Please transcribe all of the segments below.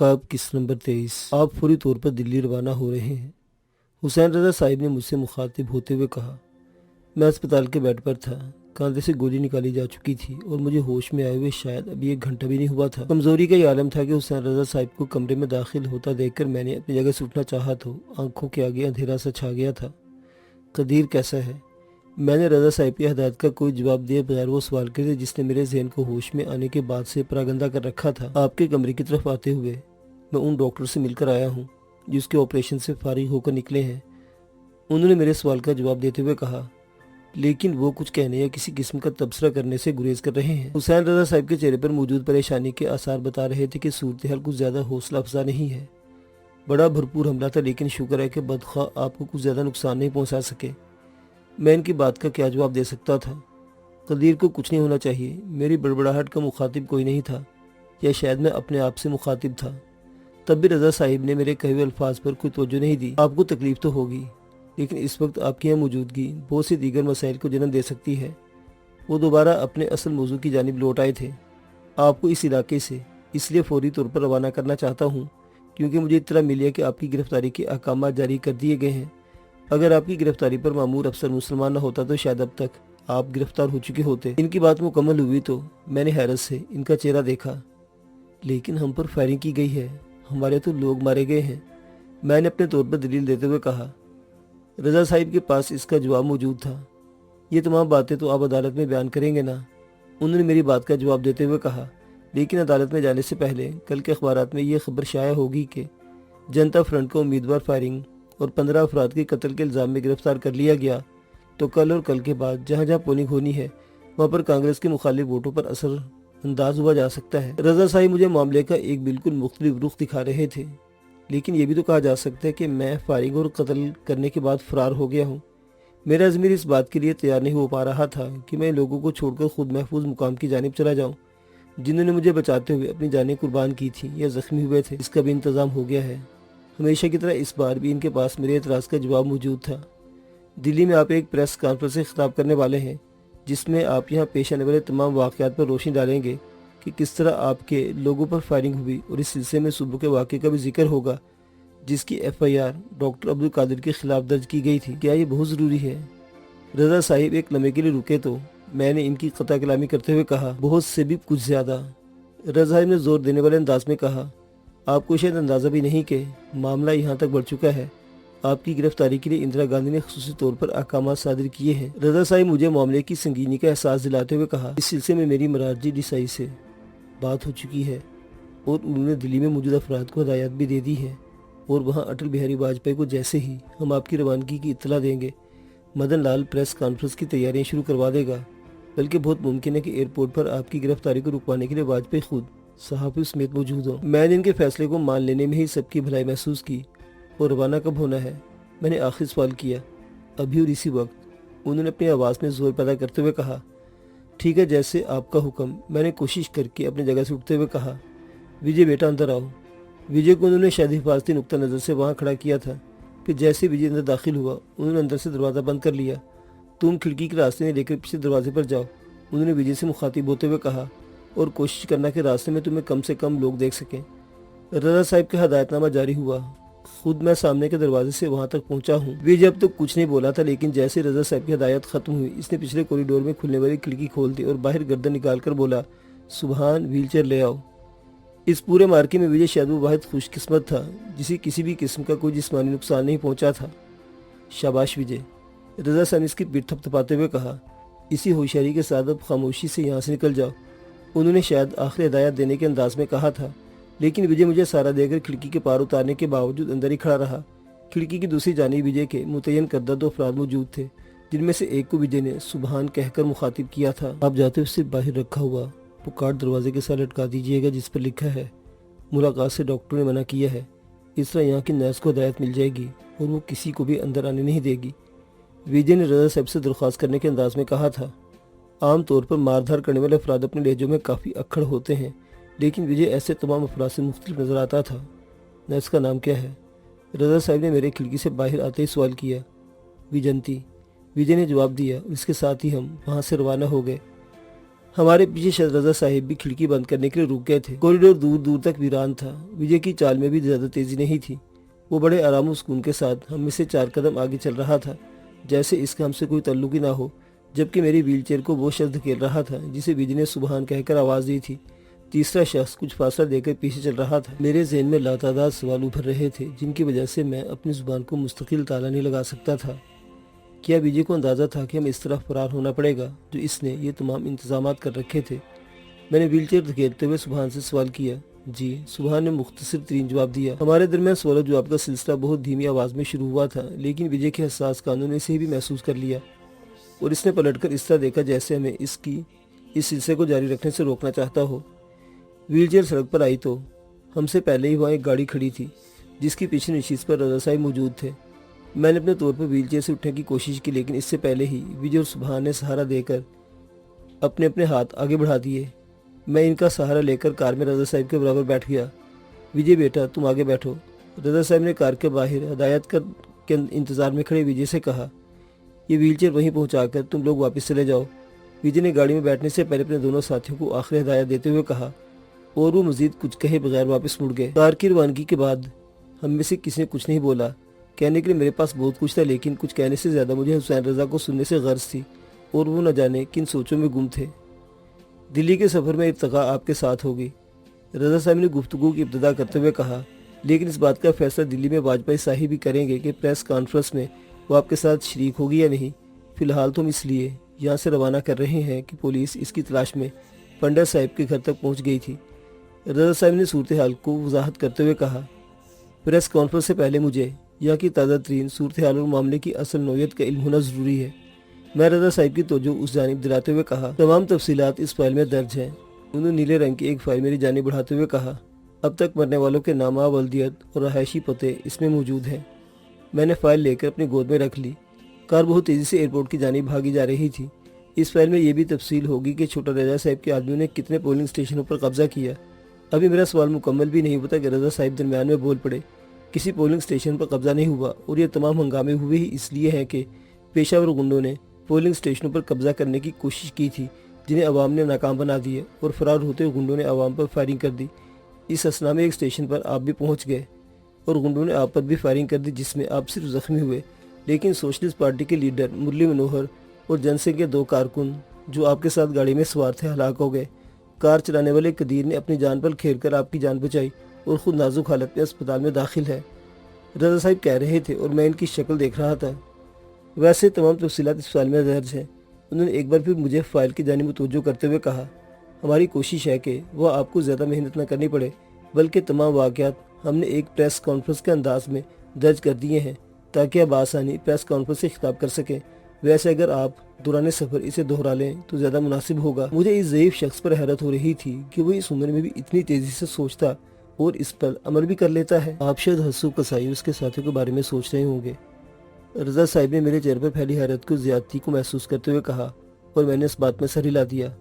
मुलाकात किस नंबर 23। आप फौरी तौर पर दिल्ली रवाना हो रहे हैं। हुसैन रजा साहिब ने मुझसे मुखातिब होते हुए कहा। मैं अस्पताल के बेड पर था। कांधे से गोली निकाली जा चुकी थी और मुझे होश में आए हुए शायद अभी 1 घंटा भी नहीं हुआ था। कमजोरी का ये आलम था कि हुसैन रजा साहिब को कमरे में दाखिल होता देखकर मैंने अपनी जगह से उठना चाहा तो आंखों के आगे अंधेरा सा छा गया था। कदीर कैसा है? मैंने रजा साहिब की हदायत का कोई जवाब दिए बगैर वो सवाल किए जिसने मेरे जहन को होश में आने के बाद से परागंदा कर रखा था। आपके कमरे की तरफ आते हुए मैं उन डॉक्टर से मिलकर आया हूँ जिसके ऑपरेशन से फारिग होकर निकले हैं। उन्होंने मेरे सवाल का जवाब देते हुए कहा, लेकिन वो कुछ कहने या किसी किस्म का तबसरा करने से गुरेज कर रहे हैं। हुसैन रजा साहिब के चेहरे पर मौजूद परेशानी के आसार बता रहे थे कि सूरत हाल कुछ ज्यादा हौसला अफजा नहीं है। बड़ा भरपूर हमला था, लेकिन शुक्र है कि बदख्वा आपको कुछ ज्यादा नुकसान नहीं पहुंचा सके। मैं इनकी बात का क्या जवाब दे सकता था? कदीर को कुछ नहीं होना चाहिए। मेरी बड़बड़ाहट का मुखातिब कोई नहीं था, या शायद मैं अपने आप से मुखातिब था। तब भी रजा साहिब ने मेरे कहे हुए अल्फाज पर कोई तवज्जो नहीं दी। आपको तकलीफ तो होगी, लेकिन इस वक्त आपकी यहाँ मौजूदगी बहुत से दीगर मसाइल को जन्म दे सकती है। वो दोबारा अपने असल मौजू की जानिब लौट आए थे। आपको इस इलाके से इसलिए फौरी तौर पर रवाना करना चाहता हूँ क्योंकि मुझे इत्तला मिली है कि आपकी गिरफ्तारी के अहकाम जारी कर दिए गए हैं। अगर आपकी गिरफ्तारी पर मामूर अफसर मुसलमान न होता तो शायद अब तक आप गिरफ्तार हो चुके होते। इनकी बात मुकम्मल हुई तो मैंने हैरत से इनका चेहरा देखा। लेकिन हम पर फायरिंग की गई है, हमारे तो लोग मारे गए हैं, मैंने अपने तौर पर दलील देते हुए कहा। रजा साहिब के पास इसका जवाब मौजूद था। ये तमाम बातें तो आप अदालत में बयान करेंगे ना? उन्होंने मेरी बात का जवाब देते हुए कहा, लेकिन अदालत में जाने से पहले कल के अखबारात में ये खबर शाया होगी कि जनता फ्रंट को उम्मीदवार फायरिंग और 15 अफराद के कत्ल के इल्ज़ाम में गिरफ्तार कर लिया गया। तो कल और कल के बाद जहाँ जहाँ पोलिंग होनी है वहाँ पर कांग्रेस के मुखालिफ वोटों पर असर अंदाज हुआ जा सकता है। रजा साहिब मुझे मामले का एक बिल्कुल मुख्तलिफ रुख दिखा रहे थे, लेकिन ये भी तो कहा जा सकता है कि मैं फायरिंग और कत्ल करने के बाद फरार हो गया हूँ। मेरा ज़मीर इस बात के लिए तैयार नहीं हो पा रहा था कि मैं लोगों को छोड़कर खुद महफूज मुकाम की जानिब चला जाऊँ जिन्होंने मुझे बचाते हुए अपनी जानें कुर्बान की थी या जख्मी हुए थे। इसका भी इंतज़ाम हो गया है। हमेशा की तरह इस बार भी इनके पास मेरे एतराज़ का जवाब मौजूद था। दिल्ली में आप एक प्रेस कॉन्फ्रेंस से खिताब करने वाले हैं जिसमें आप यहाँ पेश आने वाले तमाम वाक़यात पर रोशनी डालेंगे कि किस तरह आपके लोगों पर फायरिंग हुई, और इस सिलसिले में सुबह के वाक़े का भी जिक्र होगा जिसकी FIR डॉक्टर अब्दुल कादिर के खिलाफ दर्ज की गई थी। क्या ये बहुत ज़रूरी है? रजा साहिब एक लम्हे के लिए रुके तो मैंने इनकी कता कलामी करते हुए कहा, बहुत से भी कुछ ज़्यादा। रजा साहिब ने जोर देने वाले अंदाज में कहा, आपको शायद अंदाज़ा भी नहीं कि मामला यहाँ तक बढ़ चुका है। आपकी गिरफ्तारी के लिए इंदिरा गांधी ने खुसूसी तौर पर अहकाम सादिर किए हैं। रजा साहिब मुझे मामले की संगीनी का एहसास दिलाते हुए कहा, इस सिलसिले में मेरी मरारजी डिसाई से बात हो चुकी है और उन्होंने दिल्ली में मौजूद अफराद को हदायत भी दे दी है, और वहाँ अटल बिहारी वाजपेयी को जैसे ही हम आपकी रवानगी की इत्तला देंगे मदन लाल प्रेस कॉन्फ्रेंस की तैयारियां शुरू करवा देगा। बल्कि बहुत मुमकिन है कि एयरपोर्ट पर आपकी गिरफ्तारी को रुकवाने के लिए वाजपेयी खुद सहाफ़ी समेत मौजूद हो। मैंने इनके फैसले को मान लेने में ही सबकी भलाई महसूस की। और रवाना कब होना है? मैंने आखिरी सवाल किया। अभी और इसी वक्त। उन्होंने अपनी आवाज़ में जोर पैदा करते हुए कहा, ठीक है, जैसे आपका हुक्म। मैंने कोशिश करके अपनी जगह से उठते हुए कहा, विजय बेटा अंदर आओ। विजय को उन्होंने शायद हिफाजती नुक्ता नज़र से वहाँ खड़ा किया था। फिर जैसे विजय अंदर दाखिल हुआ उन्होंने अंदर से दरवाज़ा बंद कर लिया। तुम खिड़की के रास्ते में लेकर पीछे दरवाजे पर जाओ, उन्होंने विजय से मुखातिब होते हुए कहा, और कोशिश करना कि रास्ते में तुम्हें कम से कम लोग देख सकें। रजा साहिब का हदायतनामा जारी हुआ। खुद मैं सामने के दरवाजे से वहां तक पहुंचा हूं। विजय अब तक कुछ नहीं बोला था, लेकिन जैसे रजा साहिब की हदायत खत्म हुई इसने पिछले कॉरिडोर में खुलने वाली खिड़की खोल दी और बाहर गर्दन निकाल कर बोला, सुबहान, व्हीलचेयर ले आओ। इस पूरे मार्के में विजय शायद वो वाहिद खुशकिस्मत था जिसे किसी भी किस्म का कोई जिस्मानी नुकसान नहीं पहुंचा था। शाबाश विजय, रजा साहब ने इसकी पीठ थपथपाते हुए कहा, इसी होशियारी के साथ अब खामोशी से यहाँ से निकल जाओ। उन्होंने शायद आखिरी हिदायत देने के अंदाज में कहा था, लेकिन विजय मुझे सारा देकर खिड़की के पार उतारने के बावजूद अंदर ही खड़ा रहा। खिड़की की दूसरी जानिब विजय के मुतय्यन करदा 2 अफराद मौजूद थे, जिनमें से एक को विजय ने सुबहान कहकर मुखातिब किया था। आप जाते हुए सिर्फ बाहर रखा हुआ पुकार दरवाजे के साथ लटका दीजिएगा जिस पर लिखा है, मुलाकात से डॉक्टर ने मना किया है। इस तरह यहाँ की नर्स को हदायत मिल जाएगी और वो किसी को भी अंदर आने नहीं देगी। विजय ने रजा साहब से दरख्वास्त करने के अंदाज में कहा था। आम तौर पर मारधार करने वाले अफराद अपने लहजों में काफ़ी अक्खड़ होते हैं, लेकिन विजय ऐसे तमाम अफराद से मुख्तलिफ नज़र आता था। नर्स का नाम क्या है? रजा साहब ने मेरे खिड़की से बाहर आते ही सवाल किया। विजंती, विजय ने जवाब दिया और इसके साथ ही हम वहाँ से रवाना हो गए। हमारे पीछे शहद रजा साहिब भी खिड़की बंद करने के लिए रुक गए थे। कॉरिडोर दूर दूर तक वीरान था। विजय की चाल में भी ज्यादा तेजी नहीं थी। वो बड़े आराम और सुकून के साथ हम में से 4 कदम आगे चल रहा था, जैसे इसका हमसे कोई ताल्लुक ही ना हो। जबकि मेरी व्हीलचेयर को वो शख्स धकेल रहा था जिसे विजय ने सुबहान कहकर आवाज दी थी। तीसरा शख्स कुछ फासला देकर पीछे चल रहा था। मेरे ज़हन में लातादाद सवाल उभर रहे थे जिनकी वजह से मैं अपनी जुबान को मुस्तकिल ताला नहीं लगा सकता था। क्या विजय को अंदाज़ा था कि हमें इस तरफ फरार होना पड़ेगा जो इसने ये तमाम इंतजाम कर रखे थे? मैंने व्हीलचेयर धकेलते हुए सुबहान से सवाल किया। जी, सुबहान ने मुख्तसर तरीन जवाब दिया। हमारे दरमियान सवाल जवाब का सिलसिला बहुत धीमी आवाज़ में शुरू हुआ था, लेकिन विजय के हसास कानों ने इसे भी महसूस कर लिया और इसने पलटकर इस तरह देखा जैसे हमें इस सिलसिले को जारी रखने से रोकना चाहता हो। व्हीलचेयर सड़क पर आई तो हमसे पहले ही वहाँ एक गाड़ी खड़ी थी जिसकी पिछली नशीस पर रजा साहिब मौजूद थे। मैंने अपने तौर पर व्हीलचेयर से उठने की कोशिश की, लेकिन इससे पहले ही विजय और सुबहान ने सहारा देकर अपने अपने हाथ आगे बढ़ा दिए। मैं इनका सहारा लेकर कार में रजा साहिब के बराबर बैठ गया। विजय बेटा, तुम आगे बैठो, रजा साहिब ने कार के बाहर हदायत के इंतजार में खड़े विजय से कहा। ये व्हीलचेयर वहीं पहुंचाकर तुम लोग वापस चले जाओ। विजय ने गाड़ी में बैठने से पहले अपने दोनों साथियों को आखिरी हदायत देते हुए कहा और वो मजीद कुछ कहे बगैर वापस मुड़ गए। कार की रवानगी के बाद हम में से किसी ने कुछ नहीं बोला। कहने के लिए मेरे पास बहुत कुछ था, लेकिन कुछ कहने से ज़्यादा मुझे हुसैन रजा को सुनने से गर्ज थी और वो न जाने किन सोचों में गुम थे। दिल्ली के सफ़र में इर्तिका आपके साथ होगी, रजा साहब ने गुफ्तगू की इब्तिदा करते हुए कहा, लेकिन इस बात का फैसला दिल्ली में वाजपेयी साहिब ही करेंगे कि प्रेस कॉन्फ्रेंस में वो आपके साथ शरीक होगी या नहीं। फ़िलहाल तो हम इसलिए यहाँ से रवाना कर रहे हैं कि पुलिस इसकी तलाश में पंडित साहिब के घर तक पहुँच गई थी। रजा साहब ने सूरत हाल को वजाहत करते हुए कहा, प्रेस कॉन्फ्रेंस से पहले मुझे यहाँ की ताज़ा तरीन सूरत हाल और मामले की असल नौयत का इल्म होना ज़रूरी है। मैं रजा साहिब की तवज्जो उस जानिब दिलाते हुए कहा, तमाम तफसीलात इस फाइल में दर्ज हैं। उन्होंने नीले रंग की एक फाइल मेरी जानिब बढ़ाते हुए कहा, अब तक मरने वालों के नामा, वल्दियत और रहायशी पते इसमें मौजूद हैं। मैंने फाइल लेकर अपनी गोद में रख ली। कार बहुत तेज़ी से एयरपोर्ट की जानिब भागी जा रही थी। इस फाइल में यह भी तफसील होगी कि छोटा रजा साहिब के आदमियों ने कितने पोलिंग स्टेशनों पर कब्जा किया। अभी मेरा सवाल मुकम्मल भी नहीं होता कि रजा साहिब दरमियान में बोल पड़े, किसी पोलिंग स्टेशन पर कब्जा नहीं हुआ और ये तमाम हंगामे हुए ही इसलिए हैं कि पेशावर गुंडों ने पोलिंग स्टेशनों पर कब्जा करने की कोशिश की थी, जिन्हें अवाम ने नाकाम बना दिए और फरार होते हुए गुंडों ने अवाम पर फायरिंग कर दी। इस असना में एक स्टेशन पर आप भी पहुंच गए और गुंडों ने आप पर भी फायरिंग कर दी, जिसमें आप सिर्फ जख्मी हुए, लेकिन सोशलिस्ट पार्टी के लीडर मुरली मनोहर और जनसंघ के 2 कारकुन जो आपके साथ गाड़ी में सवार थे हलाक हो गए। कार चलाने वाले कदीर ने अपनी जान पर खेल कर आपकी जान बचाई और खुद नाजुक हालत में अस्पताल में दाखिल है, रजा साहिब कह रहे थे और मैं इनकी शक्ल देख रहा था। वैसे तमाम तफसीलात इस फाइल में दर्ज हैं। उन्होंने एक बार फिर मुझे फाइल की जानिब तवज्जो करते हुए कहा, हमारी कोशिश है कि वह आपको ज़्यादा मेहनत न करनी पड़े, बल्कि तमाम वाक़यात हमने एक प्रेस कॉन्फ्रेंस के अंदाज में दर्ज कर दिए हैं ताकि आप आसानी प्रेस कॉन्फ्रेंस से खिताब कर सकें। वैसे अगर आप दौरान सफ़र इसे दोहरा लें तो ज़्यादा मुनासिब होगा। मुझे इस ज़ईफ़ शख्स पर हैरत हो रही थी कि वो इस उम्र में भी इतनी तेज़ी से सोचता और इस पर अमल भी कर लेता है। आप शायद हसूब कसाई उसके साथियों के बारे में सोच रहे होंगे। रजा साहिब ने मेरे चेहरे पर फैली हैरत को ज़्यादती को महसूस करते हुए कहा और मैंने इस बात में सर हिला दिया।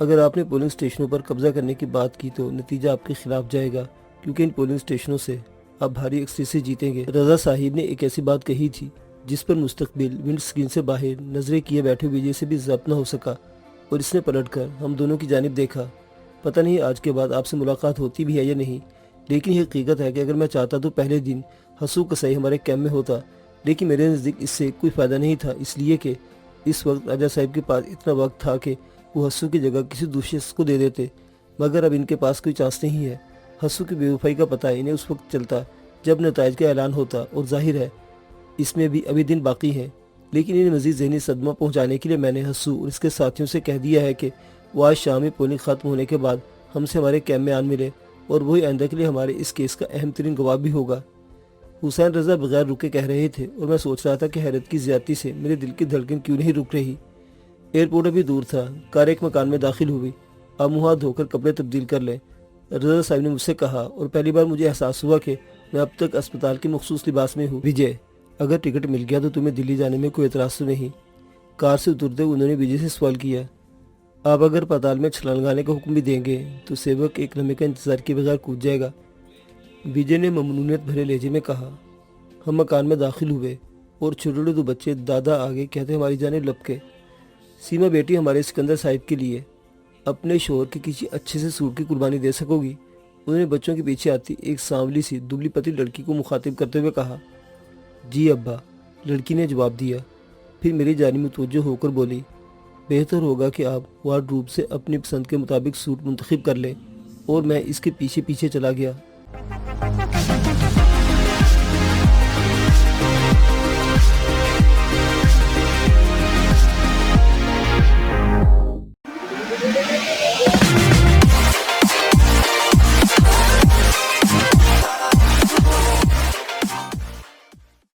अगर आपने पोलिंग स्टेशनों पर कब्जा करने की बात की तो नतीजा आपके खिलाफ जाएगा, क्योंकि इन पोलिंग स्टेशनों से आप भारी अक्सर से जीतेंगे। रजा साहिब ने एक ऐसी बात कही थी जिस पर मुस्तकबिल विंड स्क्रीन से बाहर नजरें किए बैठे विजय से भी ज़ब्त न हो सका और इसने पलटकर हम दोनों की जानिब देखा। पता नहीं आज के बाद आपसे मुलाकात होती भी है या नहीं, लेकिन ये हकीकत है कि अगर मैं चाहता तो पहले दिन हसूब कसाई हमारे कैम्प में होता, लेकिन मेरे नज़दीक इससे कोई फ़ायदा नहीं था, इसलिए कि इस वक्त राजा साहिब के पास इतना वक्त था कि वो हस्सू की जगह किसी दूसरे शख्स को दे देते, मगर अब इनके पास कोई चांस नहीं है। हस्सू की बेवफाई का पता इन्हें उस वक्त चलता जब नताइज का ऐलान होता, और जाहिर है इसमें भी अभी दिन बाकी हैं, लेकिन इन्हें मज़ीद ज़हनी सदमा पहुँचाने के लिए मैंने हस्सू और इसके साथियों से कह दिया है कि वो आज शाम में पोलिंग ख़त्म होने के बाद हमसे हमारे कैम्प में आन मिले और वही आइंदा के लिए हमारे इस केस का अहम तरीन गवाह भी होगा। हुसैन रजा बगैर रुके कह रहे थे और मैं सोच रहा था कि हैरत की ज़्यादती से मेरे दिल की धड़कन क्यों नहीं रुक रही। एयरपोर्ट अभी दूर था। कार एक मकान में दाखिल हुई। अब मुँह हाथ धोकर कपड़े तब्दील कर लें, रजा साहब ने मुझसे कहा, और पहली बार मुझे एहसास हुआ कि मैं अब तक अस्पताल के मखसूस लिबास में हूँ। विजय, अगर टिकट मिल गया तो तुम्हें दिल्ली जाने में कोई एतराज़ तो नहीं? कार से उतरते हुए उन्होंने विजय से सवाल किया। आप अगर पाताल में छलांग लगाने का हुक्म भी देंगे तो सेवक एक लम्हे का इंतजार किए बगैर कूद जाएगा, विजय ने ममनूनियत भरे लहजे में कहा। हम मकान में दाखिल हुए और छोटे छोटे 2 बच्चे दादा आगे कहते हमारी जानिब लपके। سیما بیٹی، ہمارے سکندر صاحب کے لیے اپنے شوہر کے کسی اچھے سے سوٹ کی قربانی دے سکو گی؟ انہوں نے بچوں کے پیچھے آتی ایک سانولی سی دبلی پتلی لڑکی کو مخاطب کرتے ہوئے کہا۔ جی ابا، لڑکی نے جواب دیا، پھر میری جانب متوجہ ہو کر بولی، بہتر ہوگا کہ آپ وارڈروب سے اپنی پسند کے مطابق سوٹ منتخب کر لیں، اور میں اس کے پیچھے پیچھے چلا گیا۔